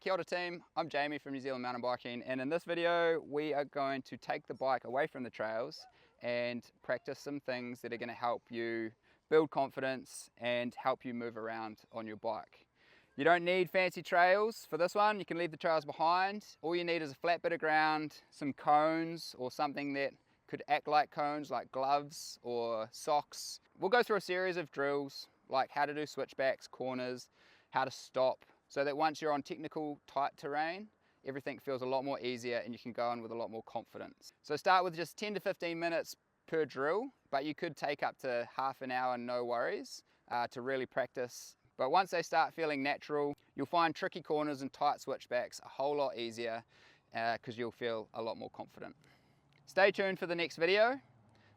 Kia ora team, I'm Jamie from New Zealand Mountain Biking, and in this video we are going to take the bike away from the trails and practice some things that are going to help you build confidence and help you move around on your bike. You don't need fancy trails for this one, you can leave the trails behind. All you need is a flat bit of ground, some cones or something that could act like cones, like gloves or socks. We'll go through a series of drills like how to do switchbacks, corners, how to stop, so that once you're on technical tight terrain, everything feels a lot more easier and you can go in with a lot more confidence. So start with just 10 to 15 minutes per drill, but you could take up to half an hour, no worries, to really practice. But once they start feeling natural, you'll find tricky corners and tight switchbacks a whole lot easier because you'll feel a lot more confident. Stay tuned for the next video,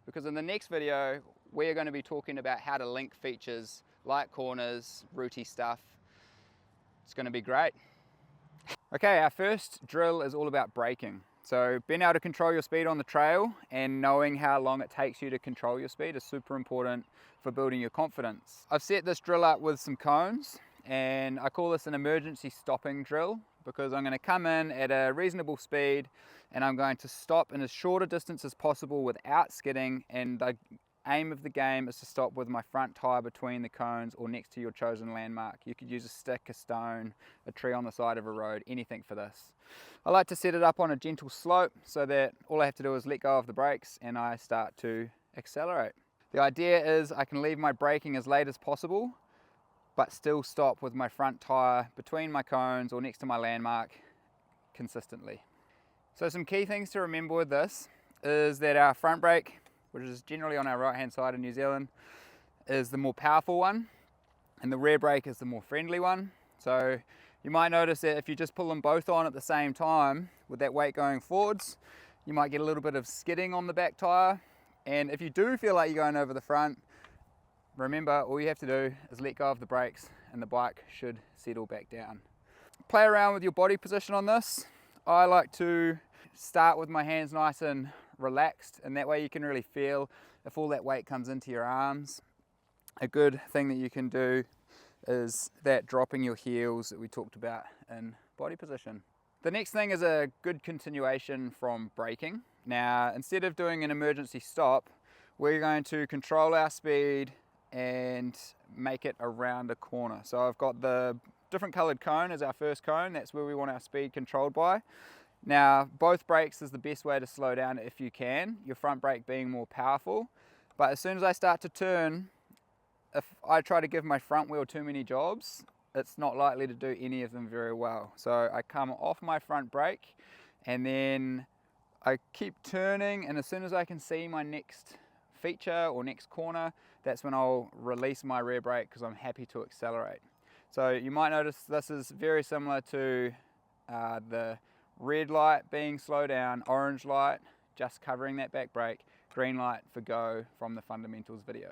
because in the next video, we're going to be talking about how to link features like corners, rooty stuff. It's going to be great. Okay, our first drill is all about braking. So being able to control your speed on the trail and knowing how long it takes you to control your speed is super important for building your confidence. I've set this drill up with some cones, and I call this an emergency stopping drill because I'm going to come in at a reasonable speed and I'm going to stop in as short a distance as possible without skidding, and the aim of the game is to stop with my front tyre between the cones or next to your chosen landmark. You could use a stick, a stone, a tree on the side of a road, anything for this. I like to set it up on a gentle slope so that all I have to do is let go of the brakes and I start to accelerate. The idea is I can leave my braking as late as possible but still stop with my front tyre between my cones or next to my landmark consistently. So some key things to remember with this is that our front brake, which is generally on our right hand side in New Zealand, is the more powerful one, and the rear brake is the more friendly one. So you might notice that if you just pull them both on at the same time with that weight going forwards, you might get a little bit of skidding on the back tyre. And if you do feel like you're going over the front, remember all you have to do is let go of the brakes and the bike should settle back down. Play around with your body position on this. I like to start with my hands nice and relaxed, and that way you can really feel if all that weight comes into your arms. A good thing that you can do is that dropping your heels that we talked about in body position. The next thing is a good continuation from braking. Now, instead of doing an emergency stop, we're going to control our speed and make it around a corner. So I've got the different colored cone as our first cone. That's where we want our speed controlled by. Now, both brakes is the best way to slow down if you can, your front brake being more powerful. But as soon as I start to turn, if I try to give my front wheel too many jobs, it's not likely to do any of them very well. So I come off my front brake and then I keep turning, and as soon as I can see my next feature or next corner, that's when I'll release my rear brake because I'm happy to accelerate. So you might notice this is very similar to the red light being slow down, orange light just covering that back brake, green light for go from the fundamentals video.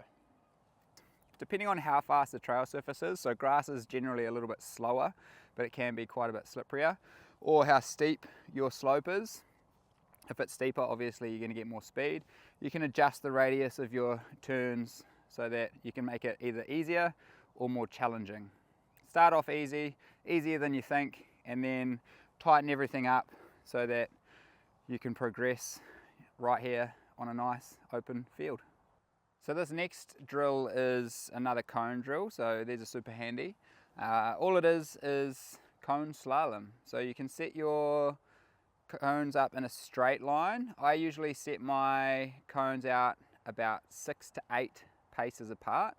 Depending on how fast the trail surface is, so grass is generally a little bit slower, but it can be quite a bit slipperier, or how steep your slope is. If it's steeper, obviously you're going to get more speed. You can adjust the radius of your turns so that you can make it either easier or more challenging. Start off easy, easier than you think, and then tighten everything up so that you can progress right here on a nice open field. So this next drill is another cone drill, so these are super handy. All it is cone slalom. So you can set your cones up in a straight line. I usually set my cones out about 6 to 8 paces apart.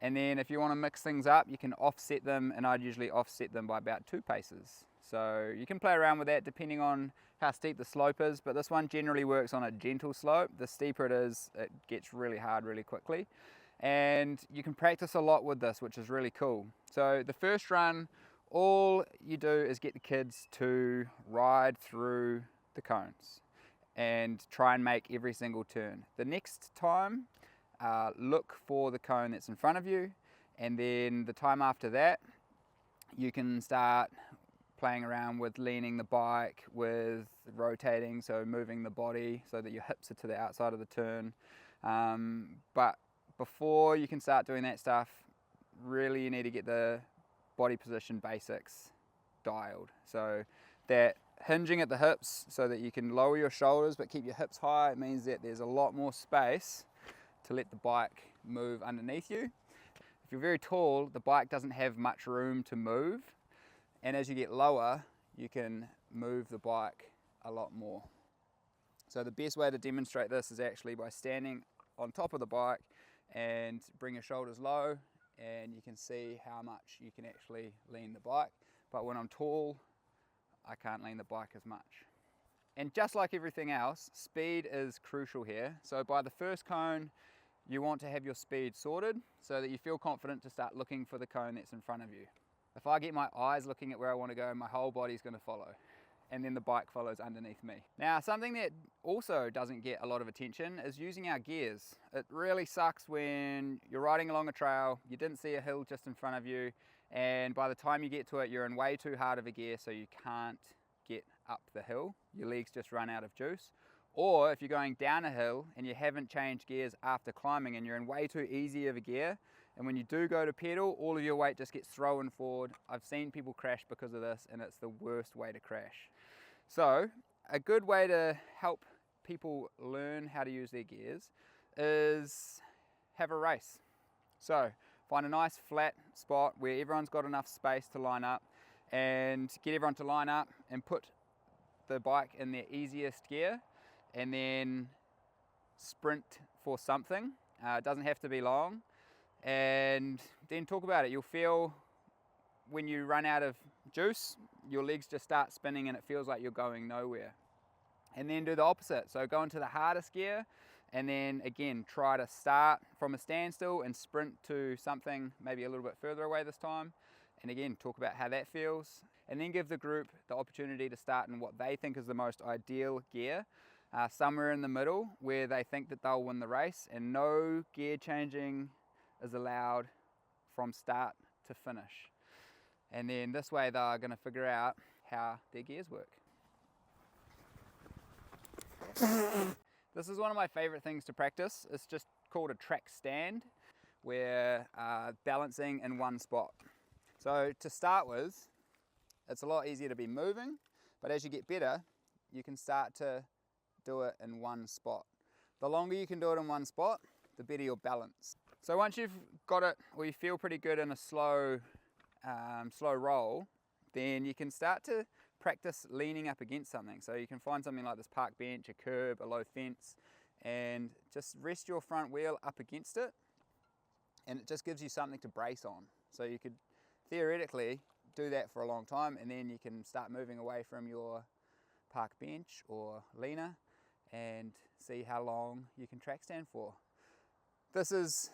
And then if you want to mix things up, you can offset them, and I'd usually offset them by about 2 paces. So you can play around with that depending on how steep the slope is, but this one generally works on a gentle slope. The steeper it is, it gets really hard really quickly. And you can practice a lot with this, which is really cool. So the first run, all you do is get the kids to ride through the cones and try and make every single turn. The next time, look for the cone that's in front of you, and then the time after that, you can start playing around with leaning the bike, with rotating, so moving the body so that your hips are to the outside of the turn. But before you can start doing that stuff, really you need to get the body position basics dialed. So that hinging at the hips so that you can lower your shoulders but keep your hips high, it means that there's a lot more space to let the bike move underneath you. If you're very tall, the bike doesn't have much room to move, and as you get lower, you can move the bike a lot more. So the best way to demonstrate this is actually by standing on top of the bike and bring your shoulders low, and you can see how much you can actually lean the bike. But when I'm tall, I can't lean the bike as much. And just like everything else, speed is crucial here. So by the first cone, you want to have your speed sorted so that you feel confident to start looking for the cone that's in front of you. If I get my eyes looking at where I want to go, my whole body's going to follow, and then the bike follows underneath me. Now, something that also doesn't get a lot of attention is using our gears. It really sucks when you're riding along a trail, you didn't see a hill just in front of you, and by the time you get to it, you're in way too hard of a gear, so you can't get up the hill. Your legs just run out of juice. Or if you're going down a hill and you haven't changed gears after climbing and you're in way too easy of a gear, and when you do go to pedal, all of your weight just gets thrown forward. I've seen people crash because of this, and it's the worst way to crash. So a good way to help people learn how to use their gears is have a race. So find a nice flat spot where everyone's got enough space to line up, and get everyone to line up and put the bike in their easiest gear, and then sprint for something. It doesn't have to be long, and then talk about it. You'll feel when you run out of juice, your legs just start spinning and it feels like you're going nowhere. And then do the opposite. So go into the hardest gear, and then again try to start from a standstill and sprint to something maybe a little bit further away this time, and again talk about how that feels, and then give the group the opportunity to start in what they think is the most ideal gear, somewhere in the middle where they think that they'll win the race, and no gear changing is allowed from start to finish. And then this way they're going to figure out how their gears work. This is one of my favorite things to practice. It's just called a track stand, where balancing in one spot. So to start with, it's a lot easier to be moving, but as you get better, you can start to do it in one spot. The longer you can do it in one spot, the better your balance. So once you've got it, or you feel pretty good in a slow roll, then you can start to practice leaning up against something. So you can find something like this park bench, a curb, a low fence, and just rest your front wheel up against it, and it just gives you something to brace on. So you could theoretically do that for a long time, and then you can start moving away from your park bench or leaner and see how long you can track stand for. This is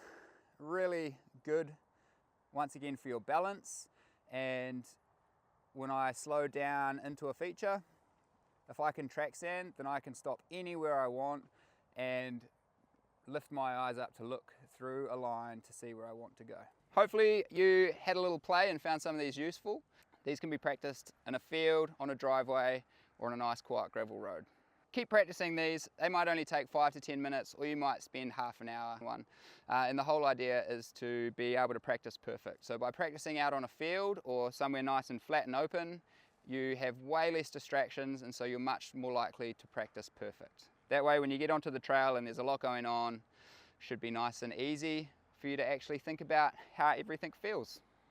really good once again for your balance, and when I slow down into a feature, if I can track stand, then I can stop anywhere I want and lift my eyes up to look through a line to see where I want to go. Hopefully you had a little play and found some of these useful. These can be practiced in a field, on a driveway, or on a nice quiet gravel road. Keep practicing these. They might only take 5 to 10 minutes, or you might spend half an hour on one. And the whole idea is to be able to practice perfect. So by practicing out on a field or somewhere nice and flat and open, you have way less distractions, and so you're much more likely to practice perfect. That way when you get onto the trail and there's a lot going on, it should be nice and easy for you to actually think about how everything feels.